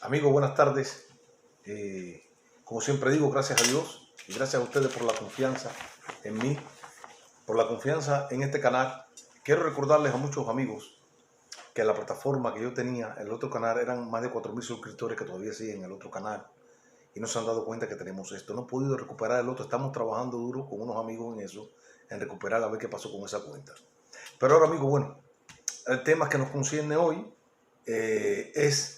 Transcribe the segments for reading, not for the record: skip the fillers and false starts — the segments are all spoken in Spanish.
Amigos, buenas tardes. Como siempre digo, gracias a Dios y gracias a ustedes por la confianza en mí, por la confianza en este canal. Quiero recordarles a muchos amigos que la plataforma que yo tenía, el otro canal, eran más de 4.000 suscriptores que todavía siguen en el otro canal y no se han dado cuenta que tenemos esto. No he podido recuperar el otro. Estamos trabajando duro con unos amigos en eso, en recuperar, a ver qué pasó con esa cuenta. Pero ahora, amigos, bueno, el tema que nos concierne hoy es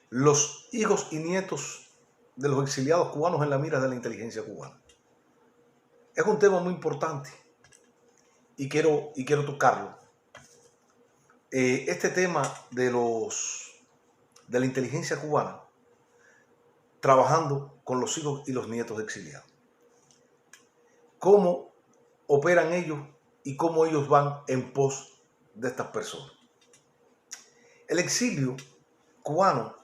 los hijos y nietos de los exiliados cubanos en la mira de la inteligencia cubana. Es un tema muy importante y quiero tocarlo. Este tema de la inteligencia cubana trabajando con los hijos y los nietos exiliados. Cómo operan ellos y cómo ellos van en pos de estas personas. El exilio cubano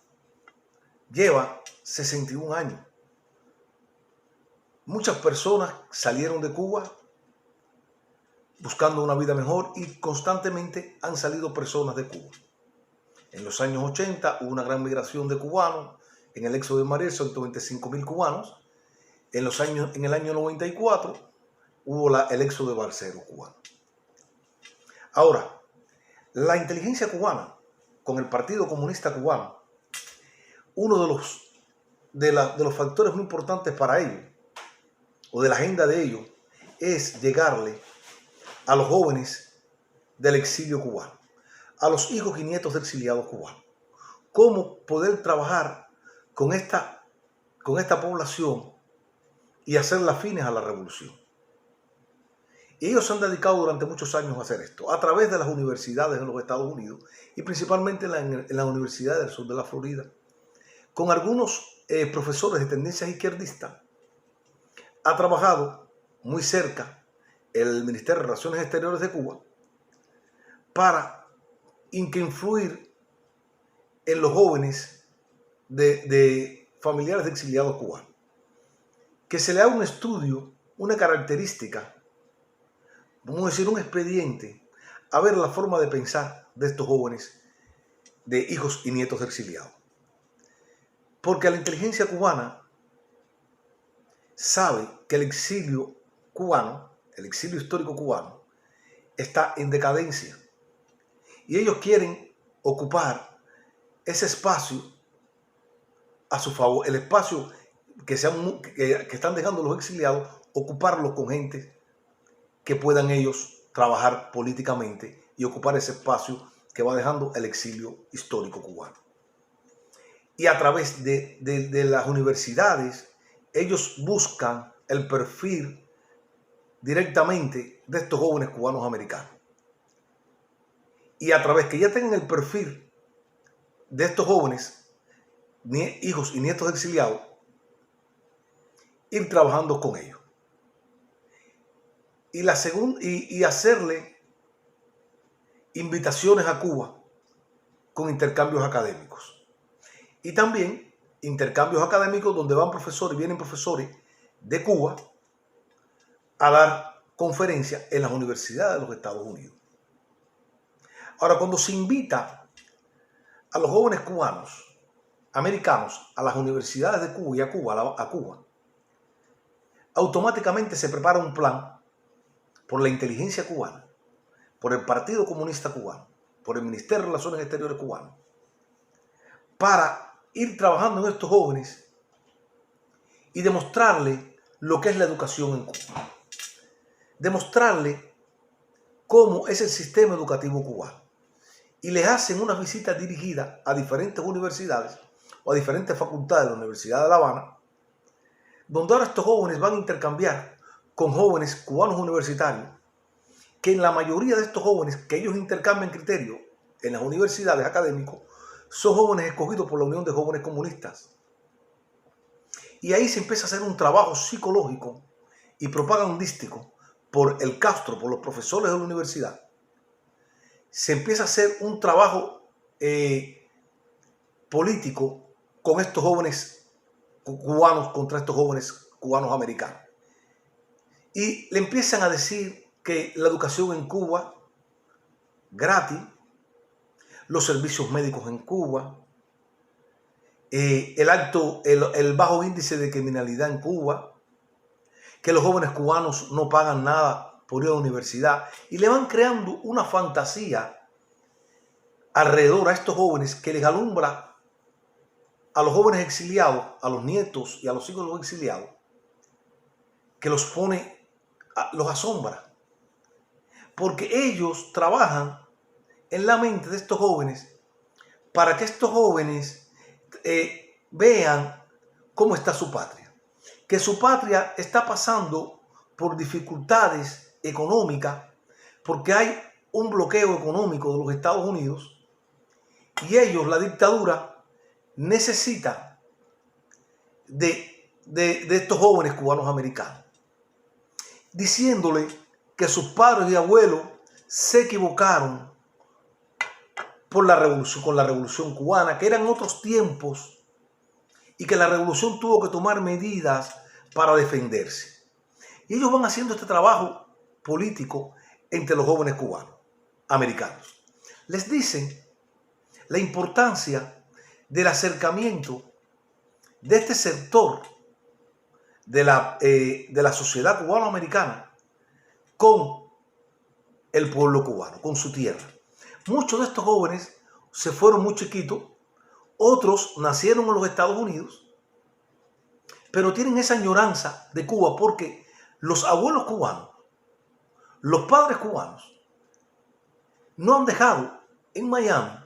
lleva 61 años. Muchas personas salieron de Cuba buscando una vida mejor y constantemente han salido personas de Cuba. En los años 80 hubo una gran migración de cubanos. En el éxodo de Mariel, 125.000 cubanos. En el año 94 hubo el éxodo de balseros cubanos. Ahora, la inteligencia cubana con el Partido Comunista Cubano, uno de los factores muy importantes para ellos, o de la agenda de ellos, es llegarle a los jóvenes del exilio cubano, a los hijos y nietos de exiliados cubanos. Cómo poder trabajar con esta población y hacerla afines a la revolución. Y ellos se han dedicado durante muchos años a hacer esto, a través de las universidades en los Estados Unidos y principalmente en la Universidad del Sur de la Florida, con algunos profesores de tendencias izquierdistas. Ha trabajado muy cerca el Ministerio de Relaciones Exteriores de Cuba para influir en los jóvenes de familiares de exiliados cubanos. Que se le haga un estudio, una característica, vamos a decir un expediente, a ver la forma de pensar de estos jóvenes, de hijos y nietos de exiliados. Porque la inteligencia cubana sabe que el exilio cubano, el exilio histórico cubano, está en decadencia. Y ellos quieren ocupar ese espacio a su favor, el espacio que están dejando los exiliados, ocuparlo con gente que puedan ellos trabajar políticamente y ocupar ese espacio que va dejando el exilio histórico cubano. Y a través de las universidades, ellos buscan el perfil directamente de estos jóvenes cubanos americanos. Y a través que ya tengan el perfil de estos jóvenes, hijos y nietos exiliados, ir trabajando con ellos. Y hacerle invitaciones a Cuba con intercambios académicos. Y también intercambios académicos donde vienen profesores de Cuba a dar conferencias en las universidades de los Estados Unidos. Ahora, cuando se invita a los jóvenes cubanos, americanos, a las universidades de Cuba y a Cuba, automáticamente se prepara un plan por la inteligencia cubana, por el Partido Comunista Cubano, por el Ministerio de Relaciones Exteriores cubano, para ir trabajando en estos jóvenes y demostrarle lo que es la educación en Cuba. Demostrarle cómo es el sistema educativo cubano. Y les hacen una visita dirigida a diferentes universidades o a diferentes facultades de la Universidad de La Habana, donde ahora estos jóvenes van a intercambiar con jóvenes cubanos universitarios, que en la mayoría de estos jóvenes que ellos intercambian criterios en las universidades académicas, son jóvenes escogidos por la Unión de Jóvenes Comunistas. Y ahí se empieza a hacer un trabajo psicológico y propagandístico por el Castro, por los profesores de la universidad. Se empieza a hacer un trabajo político con estos jóvenes cubanos contra estos jóvenes cubanos americanos. Y le empiezan a decir que la educación en Cuba, gratis, los servicios médicos en Cuba, el bajo índice de criminalidad en Cuba, que los jóvenes cubanos no pagan nada por ir a la universidad, y le van creando una fantasía alrededor a estos jóvenes que les alumbra a los jóvenes exiliados, a los nietos y a los hijos de los exiliados, que los pone, los asombra, porque ellos trabajan en la mente de estos jóvenes para que estos jóvenes vean cómo está su patria, que su patria está pasando por dificultades económicas, porque hay un bloqueo económico de los Estados Unidos, y ellos, la dictadura, necesita de estos jóvenes cubanos americanos, diciéndole que sus padres y abuelos se equivocaron con la revolución cubana, que eran otros tiempos y que la revolución tuvo que tomar medidas para defenderse. Y ellos van haciendo este trabajo político entre los jóvenes cubanos americanos. Les dicen la importancia del acercamiento de este sector de la sociedad cubano-americana con el pueblo cubano, con su tierra. Muchos de estos jóvenes se fueron muy chiquitos, otros nacieron en los Estados Unidos, pero tienen esa añoranza de Cuba porque los abuelos cubanos, los padres cubanos, no han dejado en Miami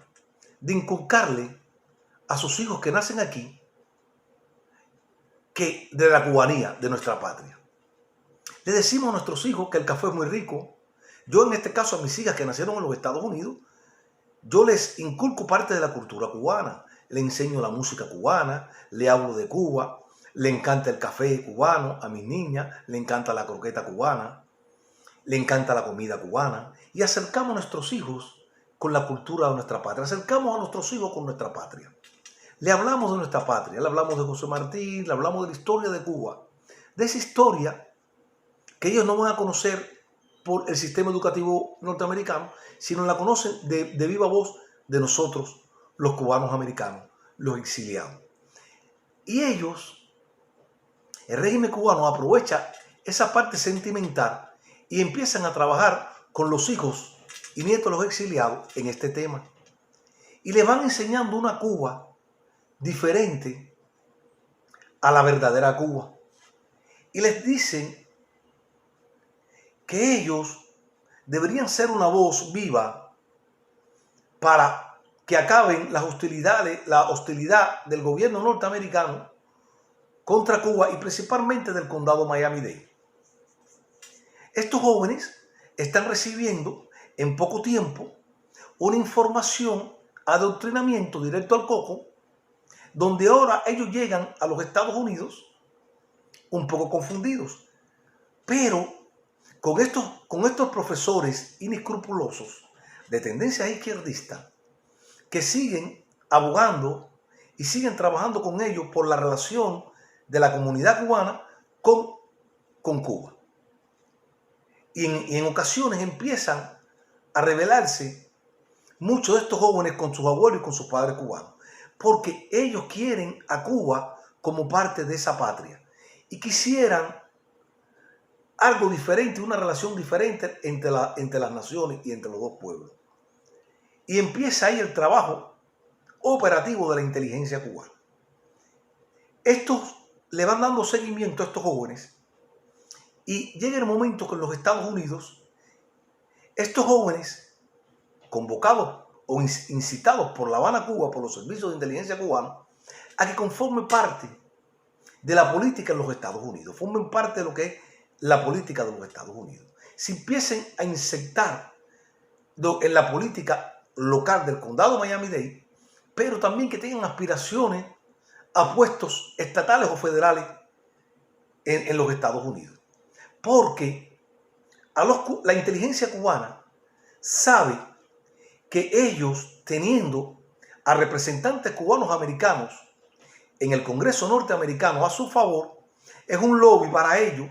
de inculcarle a sus hijos que nacen aquí que de la cubanía de nuestra patria. Le decimos a nuestros hijos que el café es muy rico. Yo en este caso a mis hijas que nacieron en los Estados Unidos, yo les inculco parte de la cultura cubana. Le enseño la música cubana, le hablo de Cuba, le encanta el café cubano a mis niñas, le encanta la croqueta cubana, le encanta la comida cubana. Y acercamos a nuestros hijos con la cultura de nuestra patria, acercamos a nuestros hijos con nuestra patria. Le hablamos de nuestra patria, le hablamos de José Martí, le hablamos de la historia de Cuba, de esa historia que ellos no van a conocer por el sistema educativo norteamericano, sino la conocen de viva voz de nosotros, los cubanos americanos, los exiliados. Y ellos, el régimen cubano aprovecha esa parte sentimental y empiezan a trabajar con los hijos y nietos de los exiliados en este tema. Y les van enseñando una Cuba diferente a la verdadera Cuba. Y les dicen que ellos deberían ser una voz viva para que acaben la hostilidad del gobierno norteamericano contra Cuba y principalmente del condado Miami-Dade. Estos jóvenes están recibiendo en poco tiempo una información, adoctrinamiento directo al coco, donde ahora ellos llegan a los Estados Unidos un poco confundidos, pero con estos profesores inescrupulosos de tendencia izquierdista que siguen abogando y siguen trabajando con ellos por la relación de la comunidad cubana con Cuba. Y en ocasiones empiezan a rebelarse muchos de estos jóvenes con sus abuelos y con sus padres cubanos, porque ellos quieren a Cuba como parte de esa patria y quisieran algo diferente, una relación diferente entre las naciones y entre los dos pueblos. Y empieza ahí el trabajo operativo de la inteligencia cubana. Estos le van dando seguimiento a estos jóvenes y llega el momento que en los Estados Unidos estos jóvenes, convocados o incitados por La Habana, Cuba, por los servicios de inteligencia cubanos, a que conformen parte de la política en los Estados Unidos, formen parte de lo que es la política de los Estados Unidos. Si empiecen a inyectar en la política local del condado Miami-Dade, pero también que tengan aspiraciones a puestos estatales o federales en los Estados Unidos. Porque la inteligencia cubana sabe que ellos, teniendo a representantes cubanos americanos en el Congreso norteamericano a su favor, es un lobby para ellos,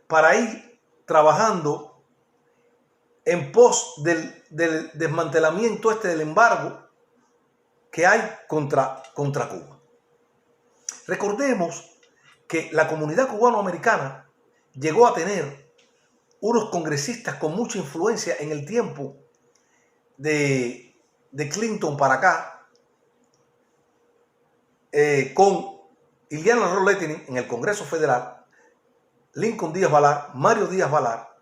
para ir trabajando en pos del desmantelamiento del embargo que hay contra Cuba. Recordemos que la comunidad cubanoamericana llegó a tener unos congresistas con mucha influencia en el tiempo de Clinton para acá, con Iliana Roletty en el Congreso Federal, Lincoln Díaz Balar, Mario Díaz Balar,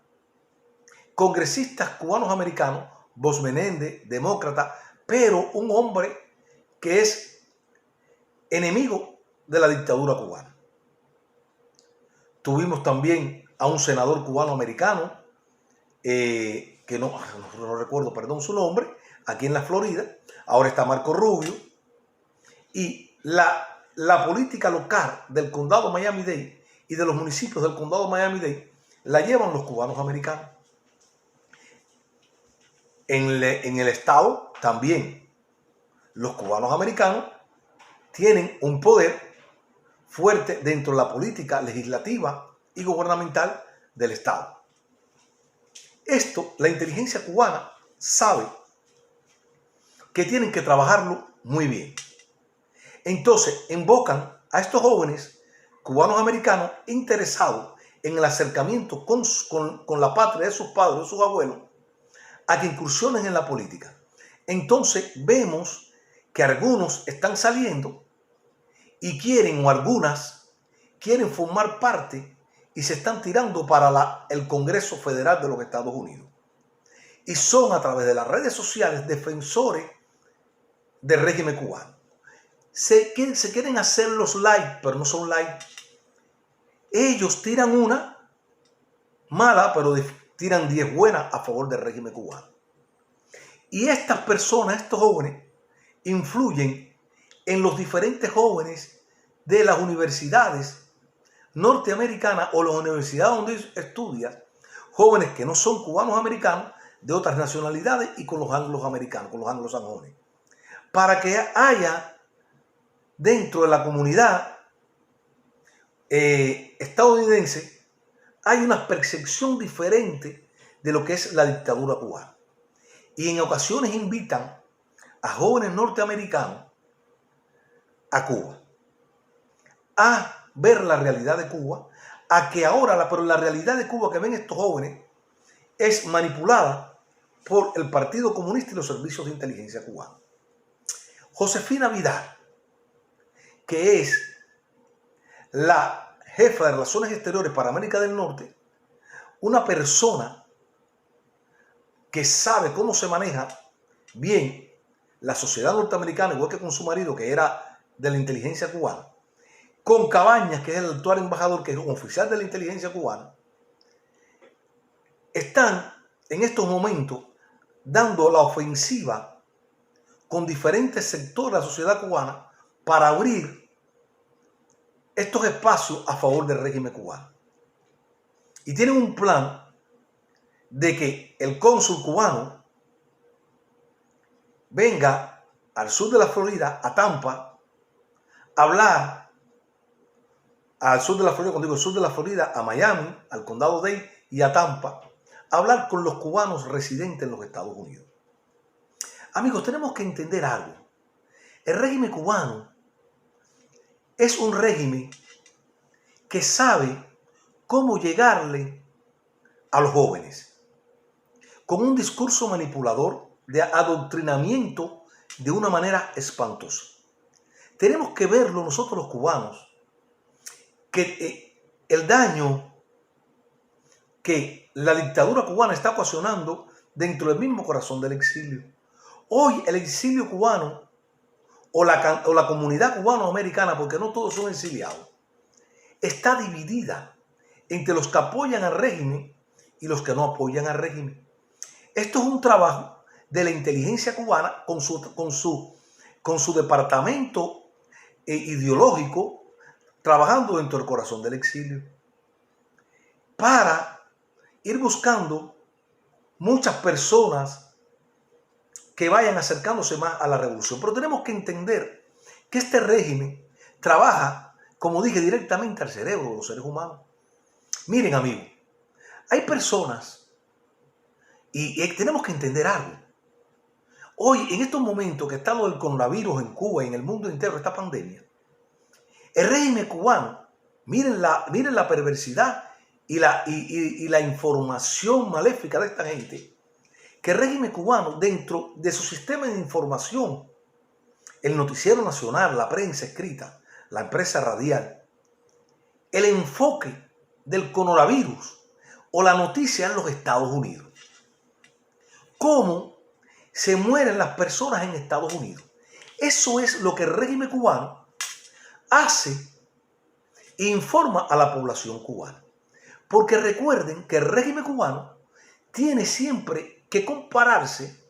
congresistas cubanos americanos, Bosch Menéndez, demócrata, pero un hombre que es enemigo de la dictadura cubana. Tuvimos también a un senador cubano-americano, que no recuerdo, perdón, su nombre, aquí en la Florida. Ahora está Marco Rubio. Y la política local del condado Miami-Dade y de los municipios del condado Miami-Dade la llevan los cubanos americanos. En el estado también los cubanos americanos tienen un poder fuerte dentro de la política legislativa y gubernamental del estado. Esto, la inteligencia cubana sabe que tienen que trabajarlo muy bien. Entonces, invocan a estos jóvenes cubanos americanos interesados en el acercamiento con la patria de sus padres, de sus abuelos, a que incursionen en la política. Entonces vemos que algunos están saliendo y quieren, o algunas quieren formar parte y se están tirando para el Congreso Federal de los Estados Unidos. Y son, a través de las redes sociales, defensores del régimen cubano. Se quieren hacer los likes, pero no son likes. Ellos tiran una mala, pero tiran 10 buenas a favor del régimen cubano. Y estas personas, estos jóvenes, influyen en los diferentes jóvenes de las universidades norteamericanas o las universidades donde estudian, jóvenes que no son cubanos americanos, de otras nacionalidades y con los angloamericanos, con los anglosajones, para que haya dentro de la comunidad estadounidense hay una percepción diferente de lo que es la dictadura cubana. Y en ocasiones invitan a jóvenes norteamericanos a Cuba, a ver la realidad de Cuba, a que ahora, pero la realidad de Cuba que ven estos jóvenes es manipulada por el Partido Comunista y los servicios de inteligencia cubanos. Josefina Vidal, que es la jefa de Relaciones Exteriores para América del Norte, una persona que sabe cómo se maneja bien la sociedad norteamericana, igual que con su marido, que era de la inteligencia cubana, con Cabañas, que es el actual embajador, que es un oficial de la inteligencia cubana, están en estos momentos dando la ofensiva con diferentes sectores de la sociedad cubana para abrir estos espacios a favor del régimen cubano. Y tienen un plan de que el cónsul cubano venga al sur de la Florida, a Tampa, a hablar al sur de la Florida, cuando digo el sur de la Florida, a Miami, al condado Dade y a Tampa, a hablar con los cubanos residentes en los Estados Unidos. Amigos, tenemos que entender algo. El régimen cubano es un régimen que sabe cómo llegarle a los jóvenes con un discurso manipulador de adoctrinamiento de una manera espantosa. Tenemos que verlo nosotros los cubanos, que el daño que la dictadura cubana está ocasionando dentro del mismo corazón del exilio. Hoy el exilio cubano o la comunidad cubano-americana, porque no todos son exiliados, está dividida entre los que apoyan al régimen y los que no apoyan al régimen. Esto es un trabajo de la inteligencia cubana con su departamento ideológico, trabajando dentro del corazón del exilio, para ir buscando muchas personas que vayan acercándose más a la revolución. Pero tenemos que entender que este régimen trabaja, como dije, directamente al cerebro de los seres humanos. Miren, amigos, hay personas, y tenemos que entender algo. Hoy, en estos momentos que está lo del coronavirus en Cuba y en el mundo entero, esta pandemia, El régimen cubano, miren la perversidad y la información maléfica de esta gente, que el régimen cubano, dentro de su sistema de información, el noticiero nacional, la prensa escrita, la empresa radial, el enfoque del coronavirus o la noticia en los Estados Unidos. ¿Cómo se mueren las personas en Estados Unidos? Eso es lo que el régimen cubano hace e informa a la población cubana. Porque recuerden que el régimen cubano tiene siempre que compararse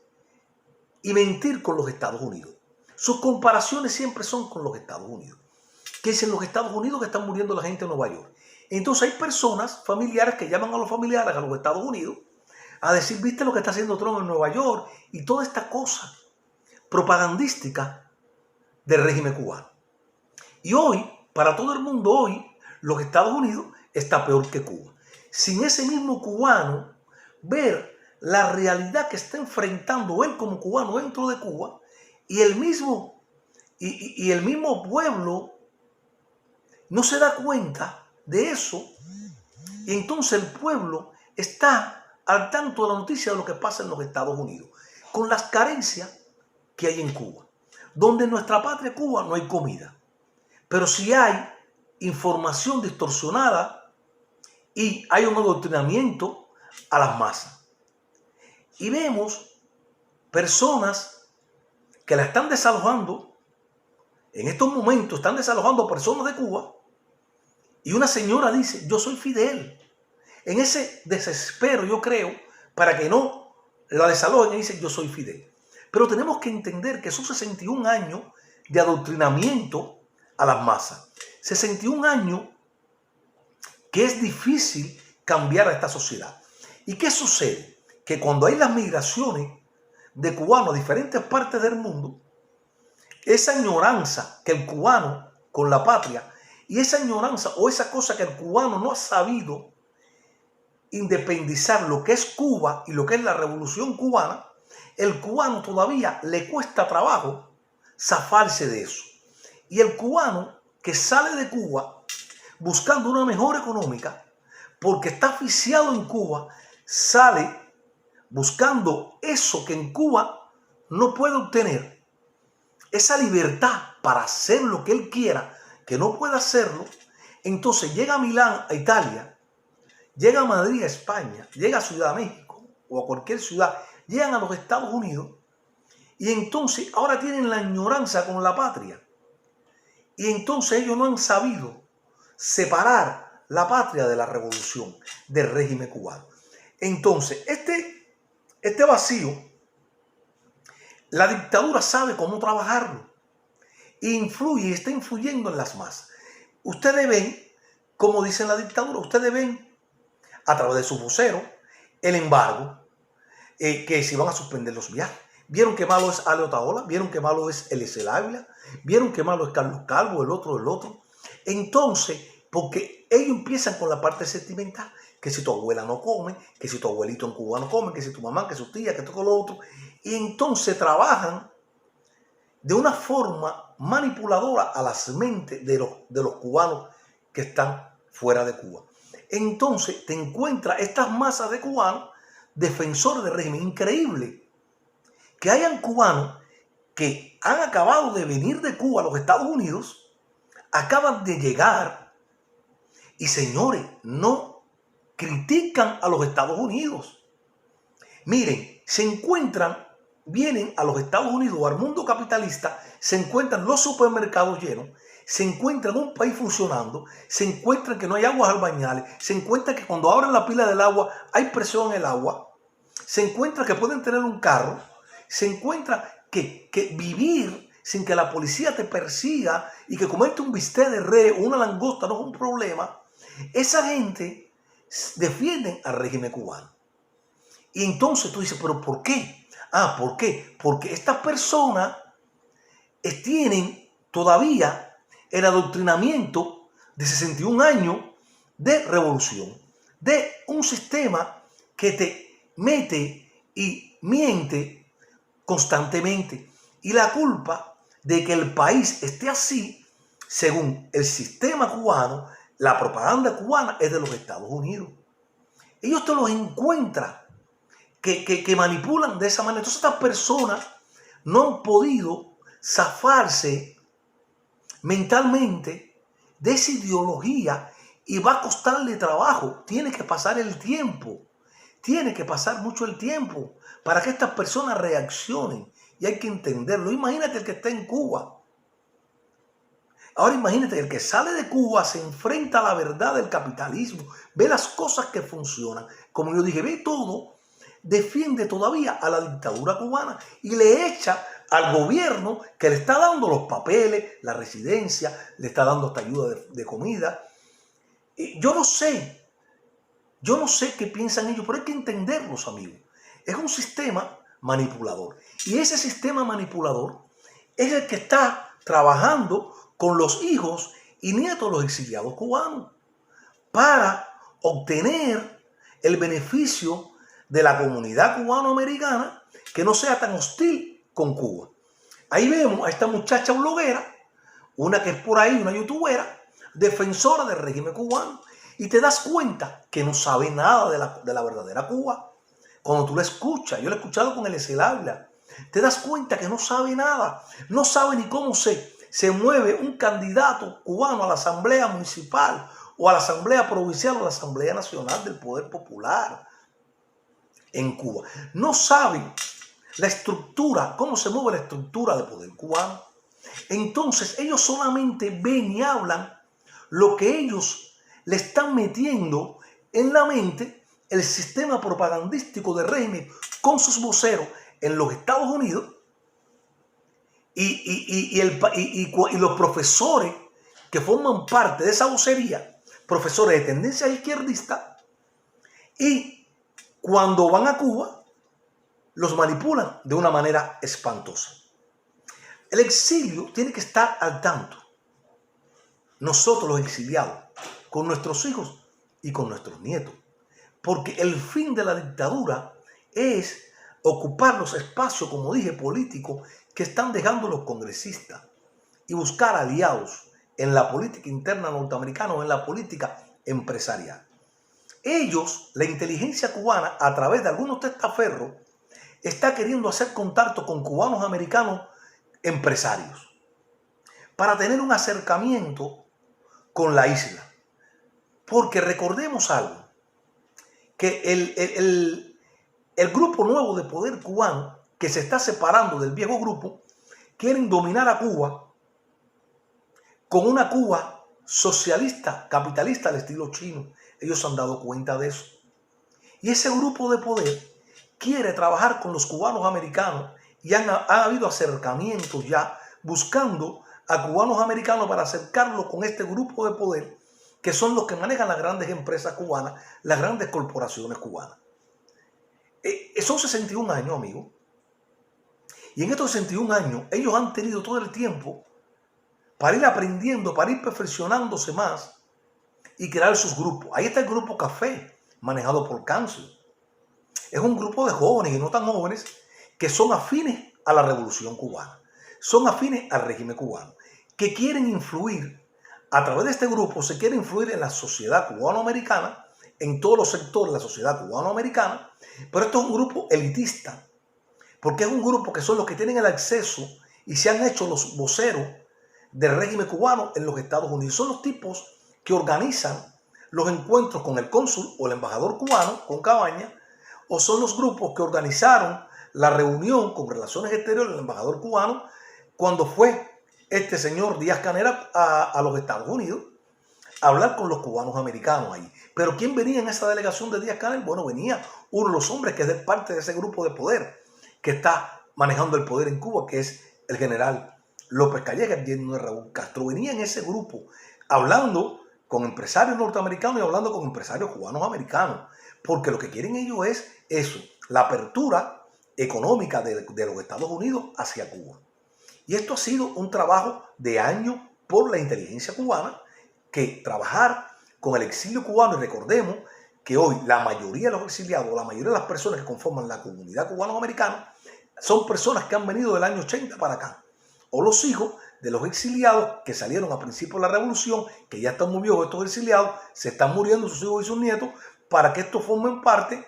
y mentir con los Estados Unidos. Sus comparaciones siempre son con los Estados Unidos. Que es en los Estados Unidos que están muriendo la gente en Nueva York. Entonces hay personas, familiares, que llaman a los familiares a los Estados Unidos a decir, ¿viste lo que está haciendo Trump en Nueva York? Y toda esta cosa propagandística del régimen cubano. Y hoy, para todo el mundo hoy, los Estados Unidos está peor que Cuba. Sin ese mismo cubano ver la realidad que está enfrentando él como cubano dentro de Cuba y el mismo pueblo no se da cuenta de eso, y entonces el pueblo está al tanto de la noticia de lo que pasa en los Estados Unidos, con las carencias que hay en Cuba, donde en nuestra patria Cuba no hay comida, pero sí hay información distorsionada y hay un adoctrinamiento a las masas. Y vemos personas que la están desalojando, en estos momentos están desalojando personas de Cuba, y una señora dice, yo soy Fidel. En ese desespero, yo creo, para que no la desalojen, y dice, yo soy Fidel. Pero tenemos que entender que son 61 años de adoctrinamiento a las masas. 61 años que es difícil cambiar a esta sociedad. ¿Y qué sucede? Que cuando hay las migraciones de cubanos a diferentes partes del mundo, esa añoranza que el cubano con la patria, y esa añoranza o esa cosa que el cubano no ha sabido independizar lo que es Cuba y lo que es la revolución cubana, el cubano todavía le cuesta trabajo zafarse de eso. Y el cubano que sale de Cuba buscando una mejora económica, porque está asfixiado en Cuba, sale buscando eso que en Cuba no puede obtener, esa libertad para hacer lo que él quiera, que no puede hacerlo. Entonces llega a Milán, a Italia, llega a Madrid, a España, llega a Ciudad de México o a cualquier ciudad, llegan a los Estados Unidos y entonces ahora tienen la añoranza con la patria. Y entonces ellos no han sabido separar la patria de la revolución, del régimen cubano. Entonces, este vacío, la dictadura sabe cómo trabajarlo. Influye y está influyendo en las masas. Ustedes ven, como dice la dictadura, ustedes ven a través de sus voceros el embargo, que se van a suspender los viajes. ¿Vieron qué malo es Ale Otaola? ¿Vieron qué malo es Eliezer Ávila? ¿Vieron qué malo es Carlos Calvo, el otro? Entonces, porque ellos empiezan con la parte sentimental, que si tu abuela no come, que si tu abuelito en Cuba no come, que si tu mamá, que su tía, que todo lo otro. Y entonces trabajan de una forma manipuladora a las mentes de los cubanos que están fuera de Cuba. Entonces te encuentras estas masas de cubanos defensores del régimen. Increíble que hayan cubanos que han acabado de venir de Cuba a los Estados Unidos, acaban de llegar y, señores, no critican a los Estados Unidos. Miren, vienen a los Estados Unidos o al mundo capitalista, se encuentran los supermercados llenos, se encuentran un país funcionando, se encuentran que no hay aguas albañales, se encuentran que cuando abren la pila del agua hay presión en el agua, se encuentran que pueden tener un carro, se encuentra que vivir sin que la policía te persiga y que comerte un bistec de res o una langosta no es un problema. Esa gente defiende al régimen cubano. Y entonces tú dices, ¿pero por qué? ¿Por qué? Porque estas personas tienen todavía el adoctrinamiento de 61 años de revolución, de un sistema que te mete y miente constantemente. Y la culpa de que el país esté así según el sistema cubano, la propaganda cubana es de los Estados Unidos. Ellos te los encuentran que manipulan de esa manera. Entonces estas personas no han podido zafarse mentalmente de esa ideología y va a costarle trabajo. Tiene que pasar el tiempo. Tiene que pasar mucho el tiempo para que estas personas reaccionen. Y hay que entenderlo. Imagínate el que está en Cuba. Ahora imagínate el que sale de Cuba, se enfrenta a la verdad del capitalismo, ve las cosas que funcionan. Como yo dije, ve todo, defiende todavía a la dictadura cubana y le echa al gobierno que le está dando los papeles, la residencia, le está dando hasta ayuda de comida. Yo no sé qué piensan ellos, pero hay que entenderlos, amigos. Es un sistema manipulador. Y ese sistema manipulador es el que está trabajando con los hijos y nietos de los exiliados cubanos para obtener el beneficio de la comunidad cubanoamericana que no sea tan hostil con Cuba. Ahí vemos a esta muchacha bloguera, una que es por ahí, una youtubera, defensora del régimen cubano, y te das cuenta que no sabe nada de la verdadera Cuba. Cuando tú la escuchas, yo la he escuchado con el habla, te das cuenta que no sabe nada, no sabe ni cómo se mueve un candidato cubano a la Asamblea Municipal o a la Asamblea Provincial o a la Asamblea Nacional del Poder Popular en Cuba. No saben la estructura, cómo se mueve la estructura del poder cubano. Entonces ellos solamente ven y hablan lo que ellos le están metiendo en la mente el sistema propagandístico del régimen con sus voceros en los Estados Unidos y los profesores que forman parte de esa vocería, profesores de tendencia izquierdista, y cuando van a Cuba los manipulan de una manera espantosa. El exilio tiene que estar al tanto. Nosotros los exiliados, con nuestros hijos y con nuestros nietos. Porque el fin de la dictadura es ocupar los espacios, como dije, políticos que están dejando los congresistas y buscar aliados en la política interna norteamericana o en la política empresarial. Ellos, la inteligencia cubana, a través de algunos testaferros, está queriendo hacer contacto con cubanos americanos empresarios para tener un acercamiento con la isla. Porque recordemos algo, que el grupo nuevo de poder cubano que se está separando del viejo grupo quieren dominar a Cuba con una Cuba socialista, capitalista al estilo chino. Ellos se han dado cuenta de eso. Y ese grupo de poder quiere trabajar con los cubanos americanos y ha habido acercamientos ya buscando a cubanos americanos para acercarlos con este grupo de poder que son los que manejan las grandes empresas cubanas, las grandes corporaciones cubanas. Son 61 años, amigos. Y en estos 61 años ellos han tenido todo el tiempo para ir aprendiendo, para ir perfeccionándose más y crear sus grupos. Ahí está el grupo Café, manejado por Cáncer. Es un grupo de jóvenes y no tan jóvenes que son afines a la revolución cubana, son afines al régimen cubano, que quieren influir, a través de este grupo se quiere influir en la sociedad cubanoamericana, en todos los sectores de la sociedad cubanoamericana, pero esto es un grupo elitista, porque es un grupo que son los que tienen el acceso y se han hecho los voceros del régimen cubano en los Estados Unidos. Son los tipos que organizan los encuentros con el cónsul o el embajador cubano, con Cabaña, o son los grupos que organizaron la reunión con Relaciones Exteriores del embajador cubano cuando fue este señor Díaz-Canel a los Estados Unidos a hablar con los cubanos americanos ahí. Pero ¿quién venía en esa delegación de Díaz-Canel? Bueno, venía uno de los hombres que es de parte de ese grupo de poder que está manejando el poder en Cuba, que es el general López Calleja, el yerno de Raúl Castro. Venía en ese grupo hablando con empresarios norteamericanos y hablando con empresarios cubanos americanos, porque lo que quieren ellos es eso, la apertura económica de los Estados Unidos hacia Cuba. Y esto ha sido un trabajo de años por la inteligencia cubana, que trabajar con el exilio cubano, y recordemos que hoy la mayoría de los exiliados, la mayoría de las personas que conforman la comunidad cubano-americana, son personas que han venido del año 80 para acá, o los hijos de los exiliados que salieron a principios de la revolución, que ya están muy viejos estos exiliados, se están muriendo sus hijos y sus nietos, para que estos formen parte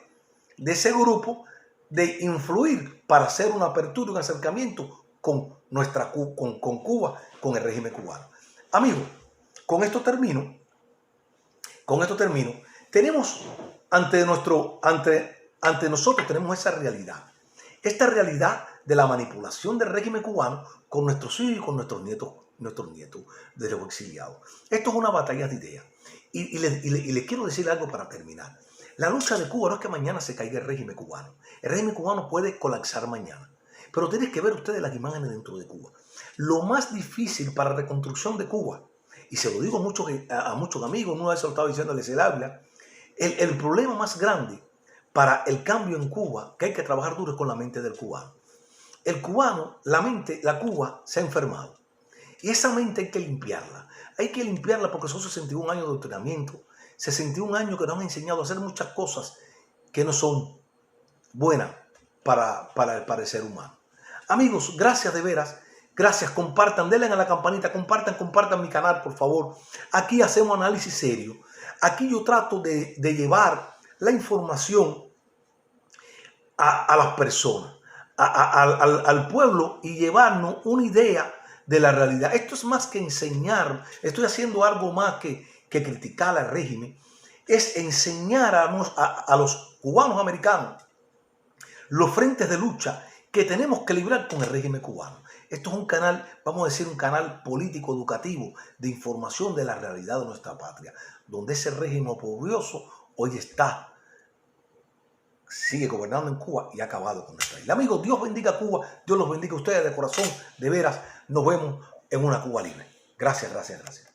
de ese grupo de influir para hacer una apertura y un acercamiento con Cuba, con el régimen cubano. Amigos, con esto termino. Tenemos ante nosotros tenemos esa realidad. Esta realidad de la manipulación del régimen cubano con nuestros hijos y con nuestros nietos de los exiliados. Esto es una batalla de ideas. Y les quiero decir algo para terminar. La lucha de Cuba no es que mañana se caiga el régimen cubano. El régimen cubano puede colapsar mañana. Pero tienen que ver ustedes las imágenes dentro de Cuba. Lo más difícil para la reconstrucción de Cuba, y se lo digo a muchos amigos, una vez se lo estaba diciéndoles el habla, el problema más grande para el cambio en Cuba, que hay que trabajar duro, es con la mente del cubano. El cubano, la Cuba se ha enfermado. Y esa mente hay que limpiarla. Hay que limpiarla porque son 61 años de adoctrinamiento, 61 años que nos han enseñado a hacer muchas cosas que no son buenas para el ser humano. Amigos, gracias de veras. Gracias, compartan, denle a la campanita, compartan mi canal, por favor. Aquí hacemos análisis serio. Aquí yo trato de llevar la información a las personas, al pueblo, y llevarnos una idea de la realidad. Esto es más que enseñar. Estoy haciendo algo más que criticar al régimen. Es enseñar a los cubanos americanos los frentes de lucha que tenemos que librar con el régimen cubano. Esto es un canal, vamos a decir, un canal político educativo de información de la realidad de nuestra patria, donde ese régimen oprobioso hoy sigue gobernando en Cuba y ha acabado con nuestra isla. Amigos, Dios bendiga a Cuba, Dios los bendiga a ustedes de corazón, de veras. Nos vemos en una Cuba libre. Gracias.